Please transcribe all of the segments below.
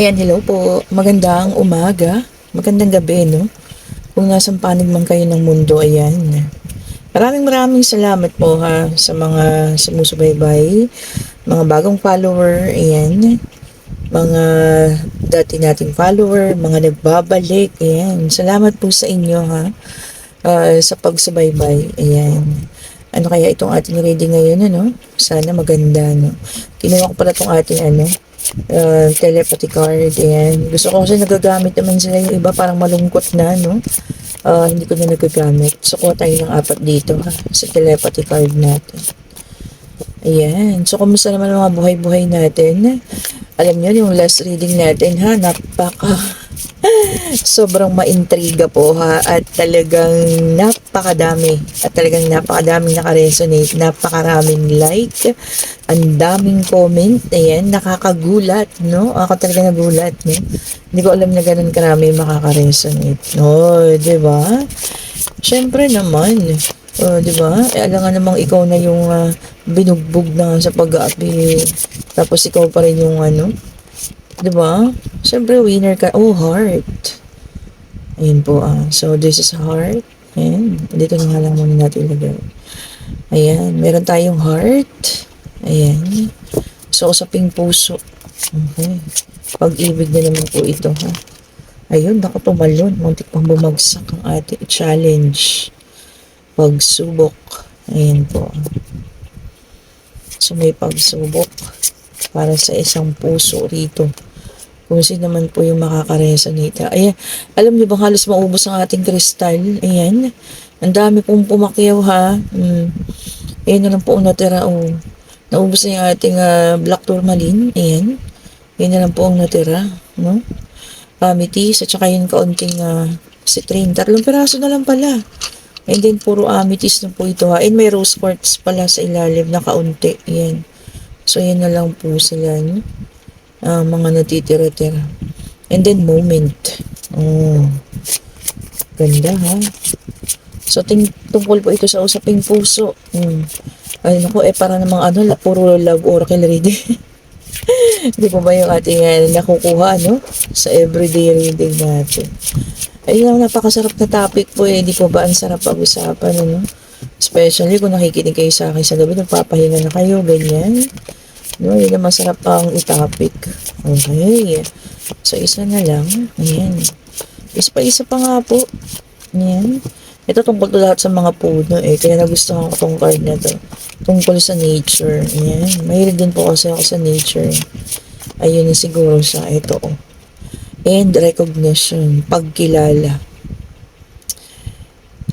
Ayan, hello po. Magandang umaga. Magandang gabi, no? Kung nasang panig man kayo ng mundo, ayan. Maraming salamat po ha sa mga sumusubaybay, mga bagong follower, ayan. Mga dati nating follower, mga nagbabalik, ayan. Salamat po sa inyo ha sa pagsubaybay, ayan. Ano kaya itong ating reading ngayon, ano? Sana maganda, no? Kinuha ko pala itong ating, telepathy card, ayan. Gusto ko kasi nagagamit naman sila yung iba, parang malungkot na, no? Hindi ko na nagagamit. So, kuha tayo ng 4 dito, ha? Sa telepathy card natin. Ayan. So, kumusta naman ang mga buhay-buhay natin? Alam niyo, yung last reading natin, ha? Sobrang maintriga po ha at talagang napakadaming naka-resonate, napakaraming like, ang daming comment, ayan, nakakagulat, no? Ako talaga nagulat, no? Hindi ko alam na ganun karami makaka-resonate, no? Diba? Syempre naman, diba? Alam nga namang ikaw na yung binugbog na sa pag-aapi, tapos ikaw pa rin yung diba? Siyempre, winner ka. Oh, heart. Ayun po, So, this is heart. Ayan. Dito na nga lang muna natin ilagay. Ayan. Meron tayong heart. Ayan. So, usaping puso. Okay. Pag-ibig na naman po ito, ha? Ayun, baka tumalon. Muntik pang bumagsak ang ating challenge. Pagsubok. Ayan po. So, may pagsubok para sa isang puso rito. Kung sino naman po yung makaka-resonate. Ayan, alam niyo ba halos maubos ang ating kristal? Ayan, ang dami pong pumakyaw ha. Ayan na lang po ang natira. Oh. Naubos na yung ating black tourmaline. Ayan, ayan na lang po ang natira. No? Amethyst at saka yung kaunting citrine. 3 piraso na lang pala. And then puro amethyst na po ito ha. And may rose quartz pala sa ilalim na kaunti. Ayan. So ayan na lang po sila. No? Mga natitira-tira. And then moment. Oh. Ganda ha. So tungkol po ito sa usaping puso. Ay naku, para namang puro love oracle reading. Hindi po ba yung ating nakukuha sa everyday reading natin? Ayun lang, napakasarap na topic po eh. Hindi po ba ang sarap pag-usapan Especially kung nakikinig kayo sa akin sa gabi, nagpapahinga na kayo, ganyan. No, yun na masarap pang i-topic. Okay. So, isa na lang. Ayan. Isa pa nga po. Ayan. Ito tungkol to lahat sa mga puno eh. Kaya nagustuhan ko tong card na to. Tungkol sa nature. Ayan. Mahilig din po kasi ako sa nature. Ayun yung siguro sa ito. And recognition. Pagkilala.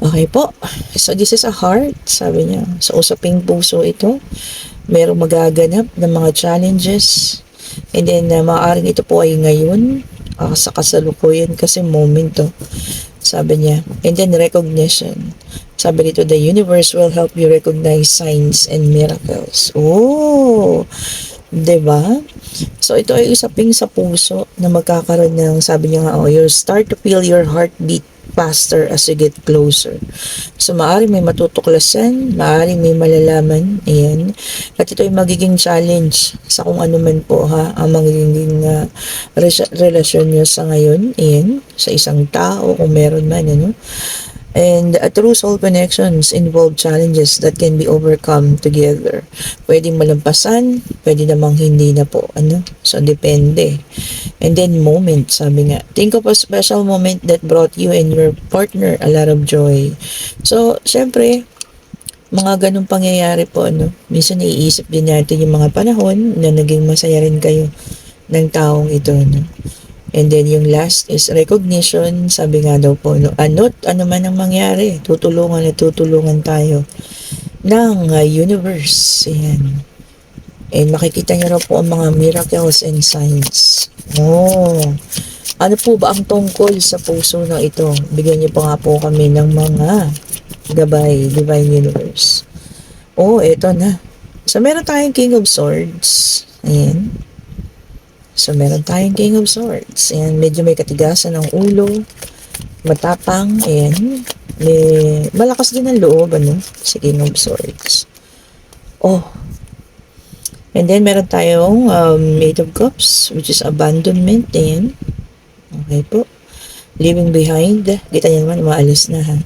Okay po. So, this is a heart. Sabi niya. Sa usaping puso ito. Merong magaganap ng mga challenges. And then, maaaring ito po ay ngayon. Sa kasalukuyan kasi moment to. Sabi niya. And then, recognition. Sabi dito, the universe will help you recognize signs and miracles. Oh! Diba? So, ito ay usaping sa puso na magkakaroon ng, sabi niya nga, you'll start to feel your heartbeat faster as you get closer. So, maaaring may matutuklasan, maaaring may malalaman, ayan. At ito ay magiging challenge sa kung ano man po ang magiging relasyon nyo sa ngayon, ayan, sa isang tao, kung meron man, And true soul connections involve challenges that can be overcome together. Pwedeng malampasan, pwede namang hindi na po. So, depende. And then, moment, sabi nga. Think of a special moment that brought you and your partner a lot of joy. So, syempre, mga ganong pangyayari po, minsan naiisip din natin yung mga panahon na naging masaya rin kayo ng taong ito, And then, yung last is recognition. Sabi nga daw po, ano man ang mangyari, tutulungan tayo ng universe. Ayan. And makikita niyo raw po ang mga miracles and signs. Oh. Ano po ba ang tungkol sa puso na ito? Bigyan niyo pa nga po kami ng mga gabay, Divine Universe. Oh, eto na. So, meron tayong King of Swords. Ayan. So, meron tayong King of Swords. Ayan, medyo may katigasan ng ulo. Matapang. Ayan. Malakas din ang loob, si King of Swords. Oh. And then, meron tayong Eight of Cups, which is abandonment. Ayan. Okay po. Leaving behind. Kita niyo naman, umaalis na ha.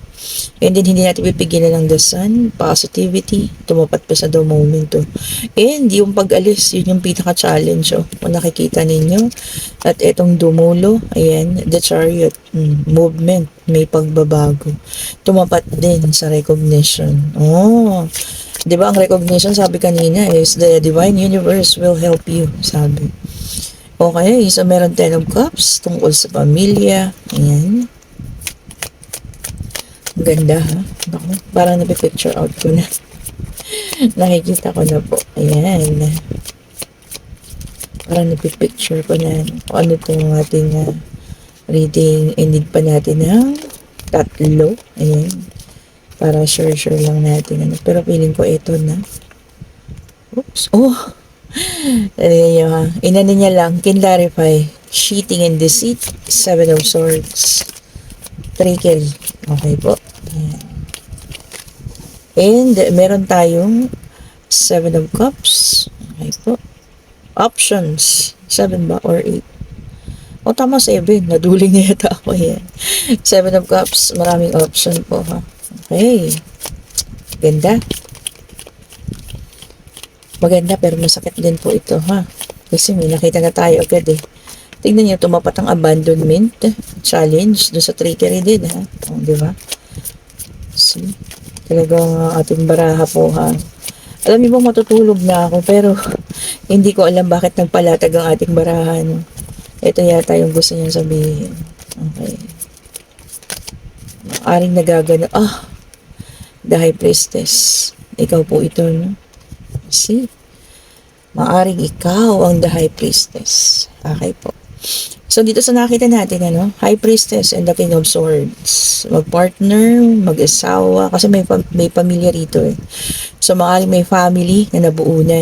And then, hindi natin pipigilan ng the sun, positivity, tumapat pa sa the moment to. And yung pag-alis, yun yung pinaka-challenge, kung nakikita ninyo. At itong dumulo, ayan, the chariot, movement, may pagbabago. Tumapat din sa recognition. Di ba ang recognition, sabi kanina, is the divine universe will help you, sabi. Okay, so meron 10 of cups, tungkol sa pamilya, ayan. Ganda ha. Naku, parang napipicture out ko na. Nakikita ko na po. Ayan. Parang napipicture ko na kung ano itong ating reading. Ended pa natin ng 3. Ayan. Para sure lang natin. Pero feeling ko ito na. Oops. Oh! Ayan nyo ha. Inano niya lang. Clarify. Cheating and deceit. 7 of swords. Trickle. Okay po. Ayan. And meron tayong 7 of cups. Okay po. Options. 7 ba or 8? O tama, 7. Naduling na yata ako. Ayan. 7 of cups. Maraming option po ha. Okay. Ganda. Maganda pero masakit din po ito ha. Kasi may nakita na tayo agad eh. Tignan niyo, tumapat ang abandonment challenge doon sa trickery din ha. Di ba? See? Talagang ating baraha po ha. Alam niyo ba, matutulog na ako pero hindi ko alam bakit nagpalatag ang ating baraha. No? Ito yata yung gusto niya sabihin. Okay. Aring nagagano. The High Priestess. Ikaw po ito, no? See? Maaring ikaw ang the High Priestess. Okay po. So, dito sa nakita natin, High Priestess and the King of Swords. Mag-partner, mag-asawa, kasi may pamilya rito eh. So, maaring may family na nabuo na,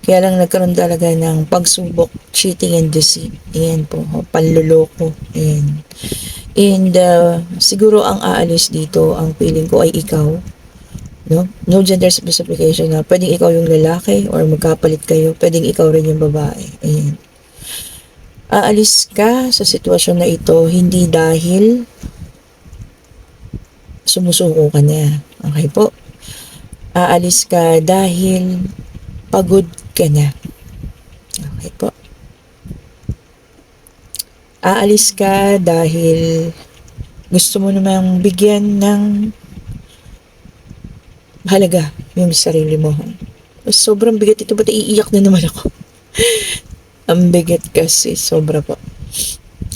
Kaya lang nagkaroon talaga ng pagsubok, cheating and deceit. Ayan po, panluloko. Ayan. And, siguro ang aalis dito, ang feeling ko ay ikaw. No gender specification na pwedeng ikaw yung lalaki or magkapalit kayo, pwedeng ikaw rin yung babae. Ayan. Aalis ka sa sitwasyon na ito hindi dahil sumusuko ka na. Okay po? Aalis ka dahil pagod ka na. Okay po? Aalis ka dahil gusto mo namang bigyan ng halaga yung sarili mo. Sobrang bigat ito, ba't iiyak na naman ako? Ang bigat kasi, sobra po.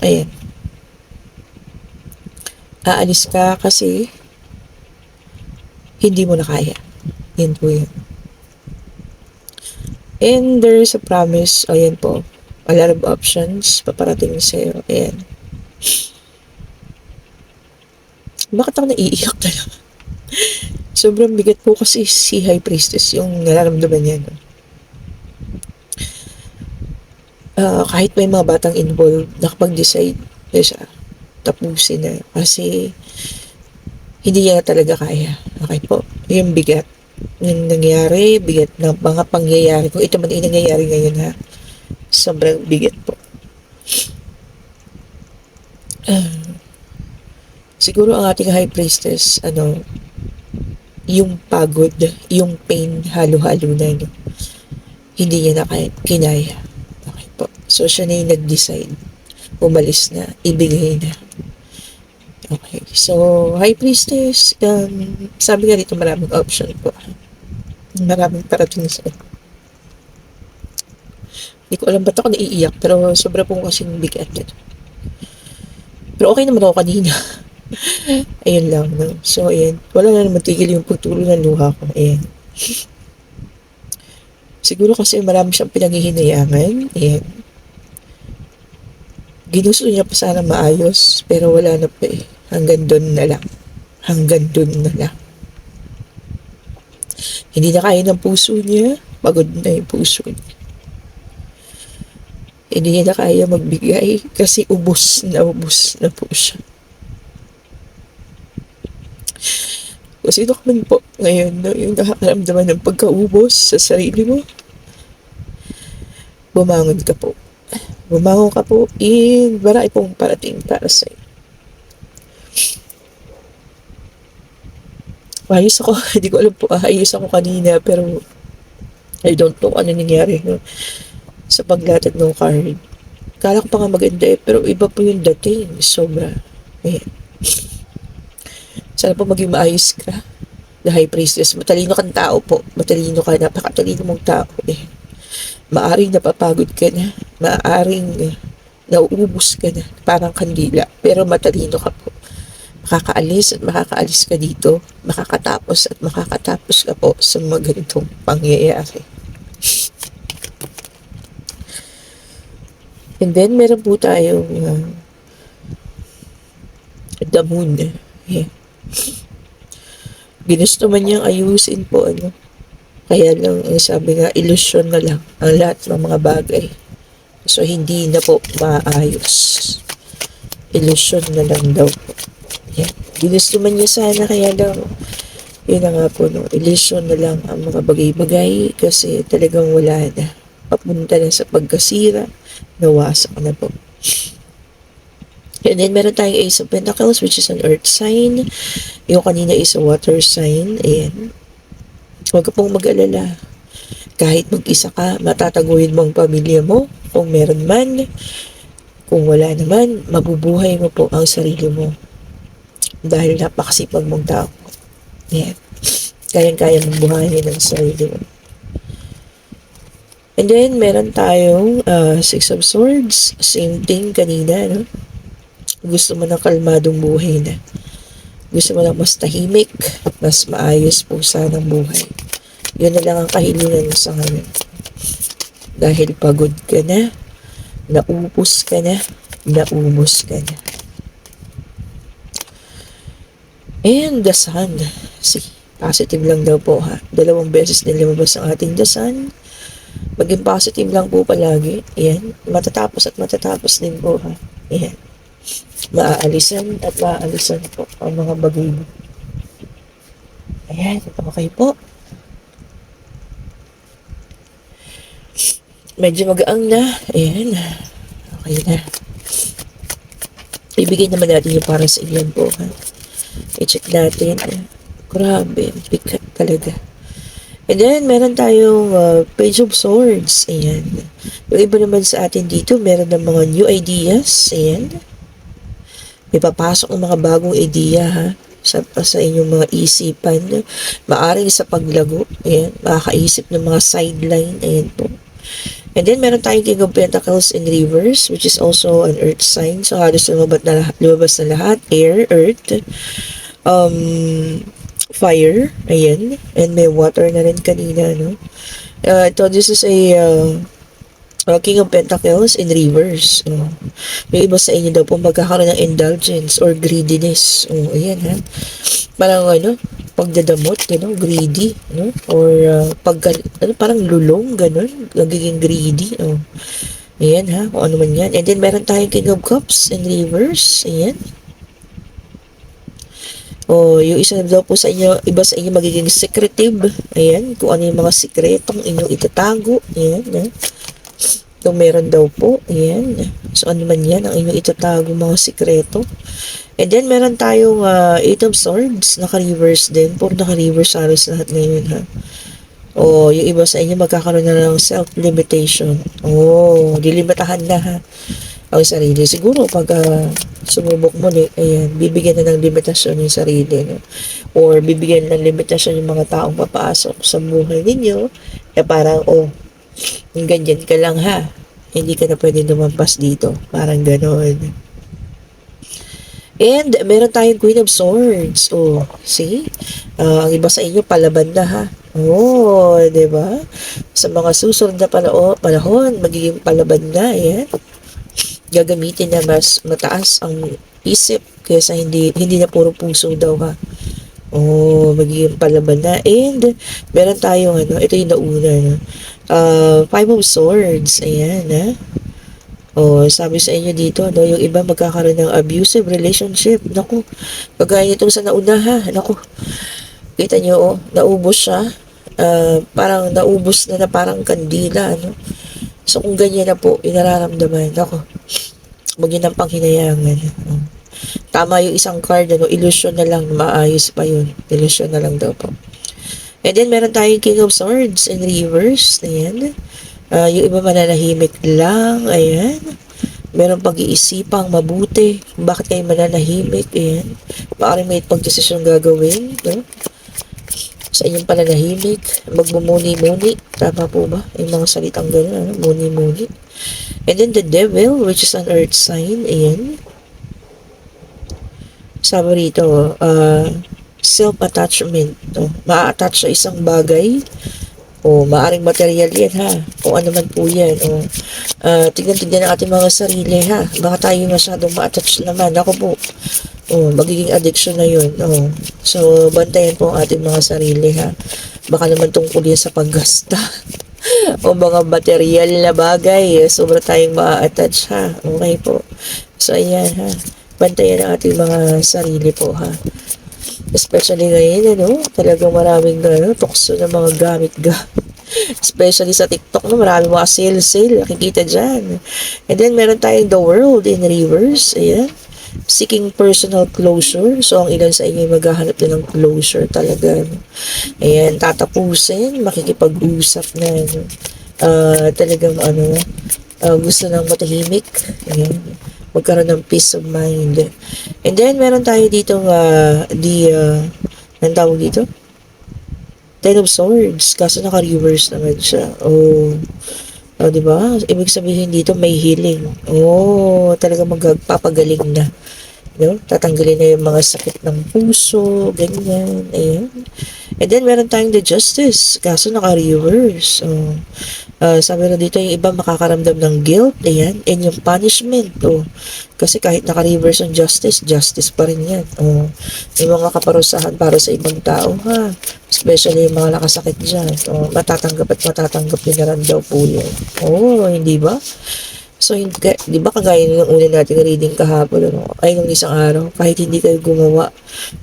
Ayan. Aalis ka kasi hindi mo na kaya. Yan po yun. And there is a promise. Ayan po. A lot of options paparating sa'yo. Ayan. Bakit ako naiiyak na lang? Sobrang bigat po kasi si High Priestess yung nararamdaman niya. Kahit may mga batang involved, nakapag-decide na siya, tapusin na. Kasi hindi niya talaga kaya. Okay po. Yung bigat ng nangyari, bigat ng mga pangyayari. Kung ito man ay nangyayari ngayon ha, sobrang bigat po. Siguro ang ating High Priestess, yung pagod, yung pain, halo-halo na, hindi niya na kinaya. Okay po. So, siya na yung nag-decide. Umalis na, ibigay na. Okay. So, High Priestess, sabi nga dito maraming option po. Maraming parating sa'yo. Hindi ko alam ba't ako naiiyak, pero sobra pong kasing bigat. Pero okay naman ako kanina. Ayun lang, no? So, ayan. Wala na naman tigil yung pagtulo ng luha ko. Ayan. Siguro kasi marami siyang pinanghihinayangan. Ayan. Ginusto niya pa sana maayos, pero wala na pa eh. Hanggang doon na lang. Hanggang doon na lang. Hindi na kaya ng puso niya. Pagod na yung puso niya. Hindi niya na kaya magbigay kasi ubos na po siya. Kung sino ka man po ngayon, yung nakakaramdaman ng pagkaubos sa sarili mo, bumangon ka po. Bumangon ka po, marami pong parating para sa'yo. Ayos ako, hindi ko alam po, ayos ako kanina, pero I don't know ano nangyari no, sa paglatag ng card. Kala ko pa nga maganda pero iba po yung dating, sobra. Ayan. Sana po maging maayos ka. The High Priestess, matalino kang tao po. Matalino ka, napakatalino mong tao. Maaring napapagod ka na. Maaring nauubos ka na. Parang kandila. Pero matalino ka po. Makakaalis at makakaalis ka dito. Makakatapos at makakatapos ka po sa mga ganitong pangyayari. And then, meron po tayong the moon. Yeah. Ginusto man niyang ayusin po, ano. Kaya lang, sabi nga, ilusyon na lang ang lahat ng mga bagay. So, hindi na po maayos. Ilusyon na lang daw po. Yeah. Ginusto man niya sana, kaya lang, yun na nga po, no, ilusyon na lang ang mga bagay-bagay kasi talagang wala na. Papunta na sa pagkasira, nawasak na po. And then, meron tayong Ace of Pentacles, which is an earth sign. Yung kanina is a water sign. Ayan. Huwag ka pong mag-alala. Kahit mag-isa ka, matataguhin mo ang pamilya mo. Kung meron man. Kung wala naman, mabubuhay mo po ang sarili mo. Dahil napakasipag mong tao. Ayan. Kayang-kaya mong buhayin ang sarili mo. And then, meron tayong Six of Swords. Same thing kanina, no? Gusto mo ng kalmadong buhay na. Gusto mo lang mas tahimik, mas maayos po sanang buhay. Yun na lang ang kahilingan mo sa ngayon. Dahil pagod ka na, naubos ka na, naubos ka na. And the sun. See, positive lang daw po ha. 2 beses din lumabas ang ating the sun. Maging positive lang po palagi. Ayan. Matatapos at matatapos din po ha. Ayan. Maaalisan at maaalisan po ang mga bagay mo. Ayan. Okay po. Medyo magaang na. Ayan. Okay na. Ibigay naman natin yung para sa ilan po ha. I-check natin. Grabe. Bigat talaga. And then, meron tayong Page of Swords. Ayan. Yung iba naman sa atin dito, meron ng mga new ideas. Ayan. May papasok ng mga bagong idea, ha? Sa inyong mga isipan. Maaring sa paglago. Ayan. Makakaisip ng mga sideline. Ayan po. And then, meron tayong King of Pentacles in reverse, which is also an earth sign. So, halos lumabas na lahat. Air, earth. Fire, ayan, and may water na rin kanina, no? This is a King of Pentacles in reverse. May iba sa inyo daw po magkakaroon ng indulgence or greediness. Ayan ha. Parang pagdadamot, greedy, no? Or parang lulong, ganun, nagiging greedy. Ayan ha, kung ano man yan. And then meron tayong King of Cups in reverse, ayan. Yung isa daw po sa inyo, iba sa inyo magiging secretive. Ayan, kung ano yung mga sikretong inyong itatago. Ayan, Ito meron daw po. Ayan. So, ano man yan ang inyong itatago mga sikreto. And then, meron tayong Eight of Swords. Naka-reverse din. Puro naka-reverse halos lahat ngayon, ha. Yung iba sa inyo magkakaroon na ng self-limitation. Dilimitahan na, ha, ang sarili. Siguro pag sumubok mo, ayan, bibigyan na ng limitasyon yung sarili, no? Or bibigyan ng limitasyon yung mga taong papasok sa buhay ninyo. Parang, ganyan ka lang ha. Hindi ka na pwede lumampas dito. Parang gano'n. And meron tayong Queen of Swords. See? Ang iba sa inyo, palaban na ha. Diba? Sa mga susunod na panahon, magiging palaban na, ayan. Gagamitin na mas mataas ang isip kaysa hindi na puro puso daw ha. Magiging palaban na. And meron tayong ito yung nauna, no? Five of Swords, ayan ha. Sabi sa inyo dito, no, yung iba magkakaroon ng abusive relationship. Naku, kagaya itong sa nauna ha. Naku, kita nyo, naubos siya. Parang naubos na parang kandila, ano. So, kung ganyan na po, inararamdaman ako, huwag yun ang panghinayangan. Tama yung isang card, ilusyon na lang, maayos pa yun. Ilusyon na lang daw po. And then, meron tayong King of Swords in reverse. Ayan. Yung iba mananahimik lang. Ayan. Meron pag-iisipang mabuti. Bakit kayo mananahimik? Ayan. Baka may pagdesisyon gagawin. No? Sa inyong pananahimik. Magmumuni-muni. Tama po ba? Yung mga salitang gano'n. Ano? Muni-muni. And then the devil, which is an earth sign. Ayan. Sabi rito, self-attachment. Ma-attach sa isang bagay. Maaring material yan ha. O ano man po yan. Tignan-tignan ang ating mga sarili ha. Baka tayo masyadong ma-attach naman. Ako po. Magiging addiction na yun. So, bantayan po ang ating mga sarili ha. Baka naman tungkol yan sa paggasta. O mga material na bagay. Sobra tayong ma-attach ha. Okay po. So, ayan ha. Bantayan ang ating mga sarili po ha. Especially ngayon, talagang maraming tukso ng mga gamit-gamit. Especially sa TikTok, maraming mga sale-sale. Nakikita dyan. And then, meron tayong the world in reverse. Ayan. Seeking personal closure. So, ang ilan sa inyo ay maghahanap na ng closure talaga. Ayan, tatapusin, makikipag-usap na. Talagang, gusto ng matahimik. Ayan. Magkaroon ng peace of mind. And then, meron tayo dito anong tawag dito? Ten of Swords. Kaso naka-reverse naman siya. Diba? Ibig sabihin dito, may healing. Talagang magpapagaling na. No? Tatanggalin na yung mga sakit ng puso, ganyan. Ayan. And then, meron tayong the Justice. Kaso naka-reverse. Sabi na dito, yung iba makakaramdam ng guilt, ayan, and yung punishment, kasi kahit naka-reverse ang justice, justice pa rin yan, yung mga kaparusahan para sa ibang tao, ha, especially yung mga nakasakit dyan, matatanggap at matatanggap din na rin daw po yun, hindi ba? So, di ba kagaya ng una nating reading kahapon, ay nung isang araw, kahit hindi kayo gumawa,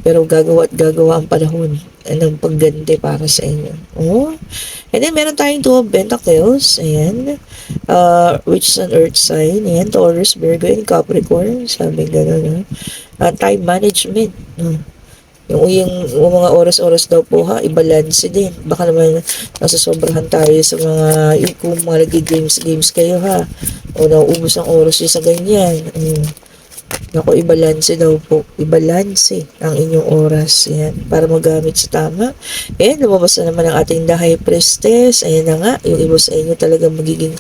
pero gagawa at gagawa ang panahon ng pagganti para sa inyo. And then, meron tayong Two of Pentacles, ayan, which is an earth sign, ayan, Taurus, Virgo, and Capricorn, sabi gano'n, time management, yung mga oras-oras daw po ha, ibalance din. Baka naman nasasobrahan tayo sa mga, kung mga nag-games kayo ha, nauubos ang oras yun sa ganyan. Naku, ibalanse daw po. Ibalanse ang inyong oras. Yan, para magamit sa tama. And lumabas na naman ang ating The High Priestess. Ayan na nga, yung iba sa inyo talaga magiging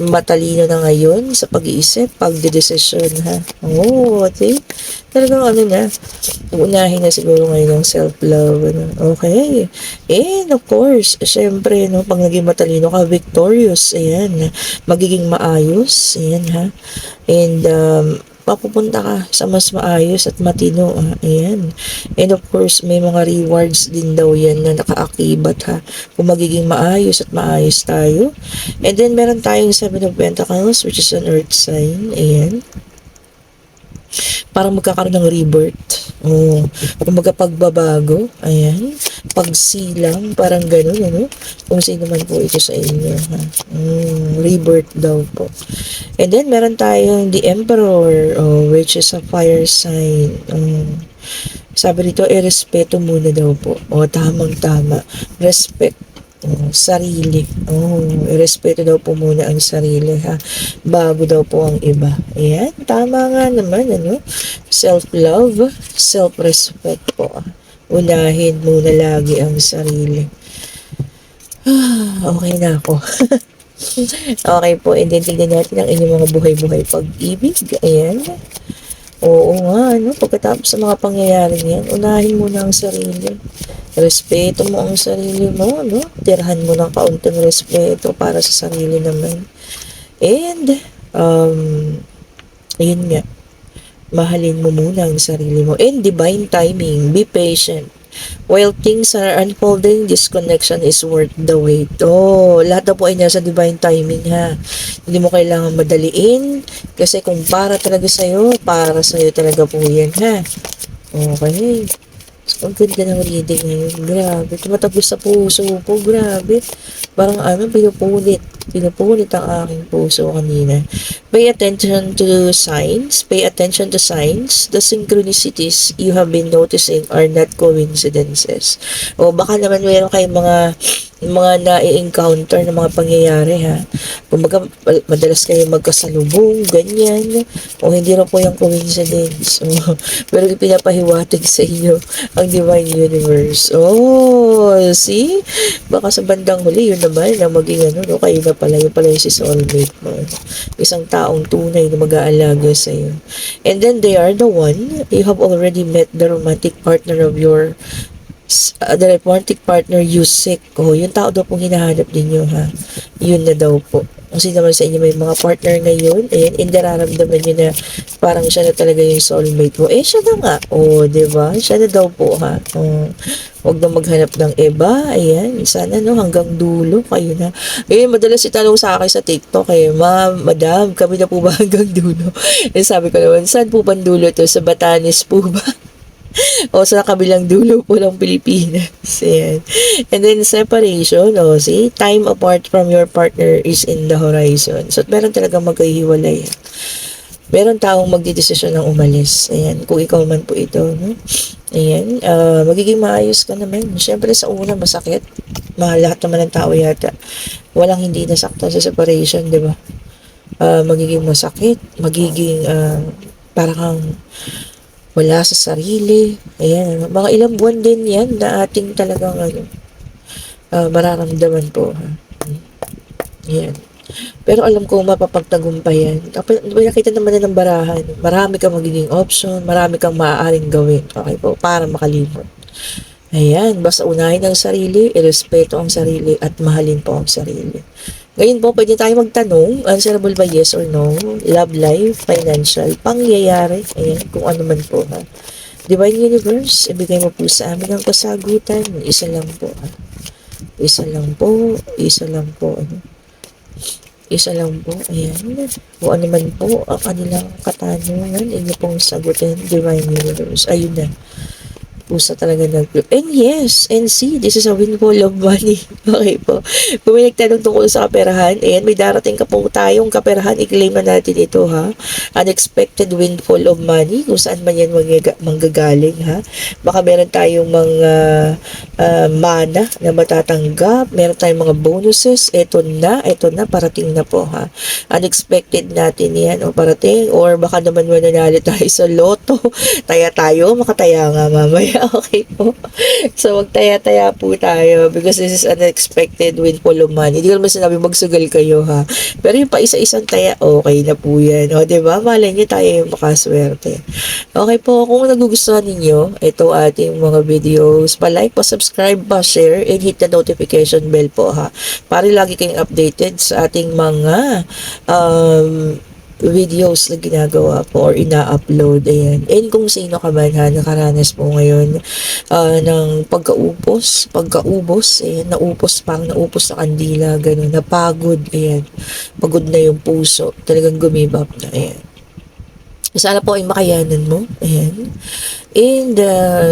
matalino na ngayon sa pag-iisip, pagdedesisyon ha. Okay? Talagang na, unahin na siguro ngayon ng self-love. Okay. And of course, syempre, pag naging matalino ka, victorious. Ayan, magiging maayos. Ayan ha. And, papupunta ka sa mas maayos at matino. Ayan. And of course, may mga rewards din daw yan na nakaakibat ha. Kung magiging maayos at maayos tayo. And then, meron tayong Seven of Pentacles, which is an earth sign. Ayan. Parang magkakaroon ng rebirth. Kung magpagbabago. Ayan. Pagsilang. Parang ganun, kung sino man po ito sa inyo. Ha? Rebirth daw po. And then, meron tayong the Emperor, which is a fire sign. Sabi rito, respeto muna daw po. Tamang-tama. Respect. Sarili. Respeto daw po muna ang sarili, ha. Bago daw po ang iba. Ayan, tama nga naman, Self-love, self-respect po. Unahin muna lagi ang sarili. Okay na ako. Okay po, and then tignan natin ang inyong mga buhay-buhay pag-ibig. Ayan. Oo nga, pagkatapos sa mga pangyayari yan, unahin mo na ang sarili. Respeto mo ang sarili mo, Tirahan mo ng kaunting respeto para sa sarili naman. And, ayun nga, mahalin mo muna ang sarili mo. And divine timing, be patient. While things are unfolding, this connection is worth the wait. Lahat na po ay nasa divine timing ha. Hindi mo kailangan madaliin kasi kung para talaga sa'yo, para sa'yo talaga po yan ha. Okay. Ang ganda ng reading ngayon. Grabe. Tumatagos sa puso ko. Grabe. Parang pinupunit. Pinupunit ang aking puso kanina. Pay attention to signs. Pay attention to signs. The synchronicities you have been noticing are not coincidences. O baka naman mayroon kayong mga na-encounter na mga pangyayari ha. Kumbaga, madalas kayo magkasalubong, ganyan. O hindi rin po yung coincidence. O, pero ipinapahiwatig sa inyo ang Divine Universe. Oh, see? Baka sa bandang huli, yun naman na maging no, kayo na pala, yun pala yung si soulmate mo. Isang taong tunay na mag-aalaga sa iyo. And then they are the one, you have already met the romantic partner of your the romantic partner you seek. Oh, yung tao daw pong hinahanap ninyo ha. Yun na daw po. Kasi naman sa inyo may mga partner ngayon, ayan, indararamdaman nyo na parang siya na talaga yung soulmate mo. Siya na nga. Oh, diba? Siya na daw po ha. Oh, huwag na maghanap ng iba. Ayan, sana no, hanggang dulo kayo na. Madalas itanong sa akin sa TikTok madam, kami na po ba hanggang dulo? Sabi ko naman, saan po ba dulo to? Sa Batanes po ba? O sa kabilang dulo po ng Pilipinas. Ayan. And then separation, see, time apart from your partner is in the horizon. So meron talagang magkahiwalay. Meron taong magdidesisyon ng umalis. Ayan, kung ikaw man po ito, no? Ayan, magiging maayos ka naman. Siyempre sa una masakit. Lahat naman ng tao yata. Walang hindi nasaktan sa separation, di ba? Magiging masakit, magiging parang kang wala sa sarili. Ayan, mga ilang buwan din yan na ating talagang mararamdaman po. Ayan. Pero alam ko mapapagtagumpayan. Nakita naman na ng barahan. Marami kang magiging option, marami kang maaaring gawin. Okay po, para makalimot. Ayan, basta unahin ang sarili, irespeto ang sarili, at mahalin po ang sarili. Ngayon po, pwede tayo magtanong, answerable ba yes or no? Love life, financial, pangyayari, ayan, kung ano man po ha. Divine Universe, ibigay mo po sa amin ang kasagutan. Isa lang po ha. Isa lang po, isa lang po. Isa lang po, ayan. Kung ano man po ang kanilang katanungan, inyo pong sagutin, Divine Universe. Ayun na. Pusa talaga nag-group. And yes, and see, this is a windfall of money. Okay po. Kung may nagtanong tungkol sa kaperahan, ayan, may darating ka po tayong kaperahan, i-claim na natin ito ha. Unexpected windfall of money, kung saan man yan manggagaling ha. Baka meron tayong mga mana na matatanggap, meron tayong mga bonuses, ito na, parating na po ha. Unexpected natin yan o parating, or baka naman mananalo tayo sa loto, tayo, makataya nga mamaya. Okay po. So, magtaya-taya po tayo because this is unexpected windfall of money. Hindi ko naman sinabi magsugal kayo ha. Pero yung pa isa-isang taya, okay na po yan. O, diba? Malay nyo tayo yung makaswerte. Okay po. Kung nagugustuhan ninyo, ito ating mga videos, pa-like, pa-subscribe, pa-share, and hit the notification bell po ha. Para lagi kayong updated sa ating mga videos na ginagawa po or ina-upload. Ayan. And kung sino ka man ha, nakaranas po ngayon ng pagkaubos, ayan, parang naupos na kandila, gano'n, napagod, ayan, pagod na yung puso, talagang gumibap na, ayan. Sana po ay makayanan mo, ayan. And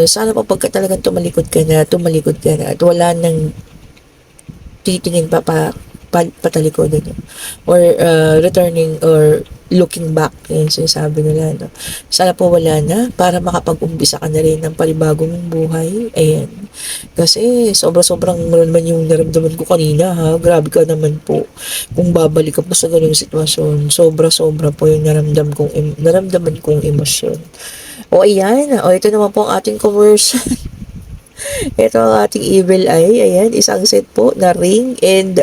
sana po pagka talagang tumalikod ka na at wala nang titingin patalikod or returning or looking back, yun sinasabi nila, no? Sana po wala na para makapag-umpisa ka na rin ng palibagong buhay. Ayan. Kasi sobrang naman yung naramdaman ko kanina ha. Grabe ka naman po. Kung babalik ka po sa ganung sitwasyon, sobra po yung naramdaman kong emosyon. O ayan, ito naman po ang ating commercial. Ito ang ating evil eye. Ayan, isang set po na ring and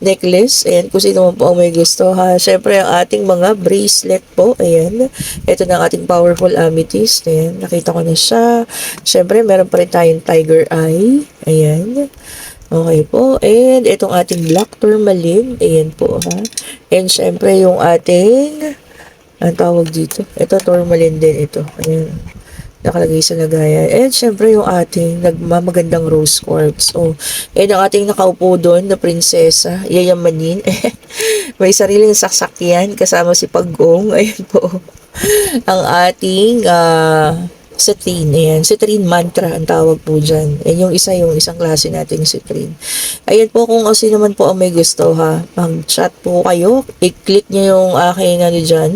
necklace. Ayan, kung sino man po ang may gusto ha. Siyempre, ang ating mga bracelet po. Ayan, ito na ang ating powerful amethyst. Ayan, nakita ko na siya. Siyempre, meron pa rin tayong tiger eye. Ayan. Okay po. And itong ating black tourmaline. Ayan po ha. And siyempre, yung ating ang tawag dito. Ito, tourmaline din ito. Ayan. Nakalagay sa lagayan. And syempre yung ating nagmamagandang rose quartz. Oh, and ang ating nakaupo doon na prinsesa, yayamanin. May sariling sasakyan kasama si Pagong. Ayan po. Ang ating citrine. Ayan, citrine mantra ang tawag po dyan. Ayan yung isang klase nating citrine. Ayan po, kung sino man po ang may gusto ha, mag-chat po kayo. I-click nyo yung aking ano dyan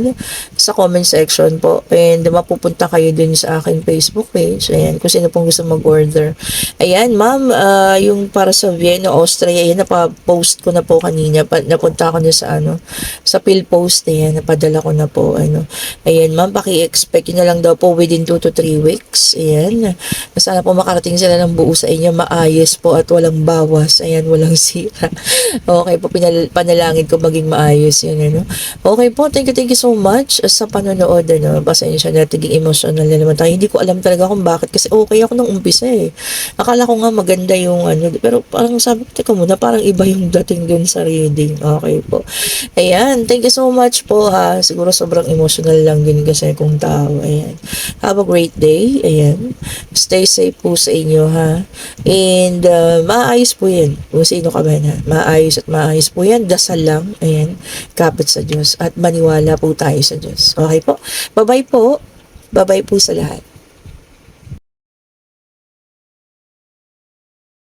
sa comment section po. And mapupunta kayo dun sa aking Facebook page. Ayan, kung sino pong gusto mag-order. Ayan, ma'am, yung para sa Vienna, Austria, ayan, napapost ko na po kanina. Napunta ako na sa ano, sa PhilPost. Ayan, napadala ko na po. Ano. Ayan, ma'am, paki-expect nyo na lang daw po within 2 to 3 weeks. Ayan, sana po makarating sila ng buo sa inyo, maayos po at walang bawas. Ayan, walang sira. Okay po, panalangin ko maging maayos yun, ano. Okay po, thank you so much sa panonood, ano. Pasensya na, tiging emotional na naman tayo. Hindi ko alam talaga kung bakit, kasi okay ako nung umpisa eh. Akala ko nga maganda yung ano, pero parang sabi ko, teka muna, parang iba yung dating dun sa reading. Okay po. Ayan, thank you so much po ha. Siguro sobrang emotional lang din kasi kung tao. Ayan. Have a great day. Ayan. Stay safe po sa inyo ha. And maayos po yan. Kung sino ka man ha. Maayos at maayos po yan. Dasal lang. Ayan. Kapit sa Diyos. At maniwala po tayo sa Diyos. Okay po. Bye-bye po. Bye-bye po sa lahat.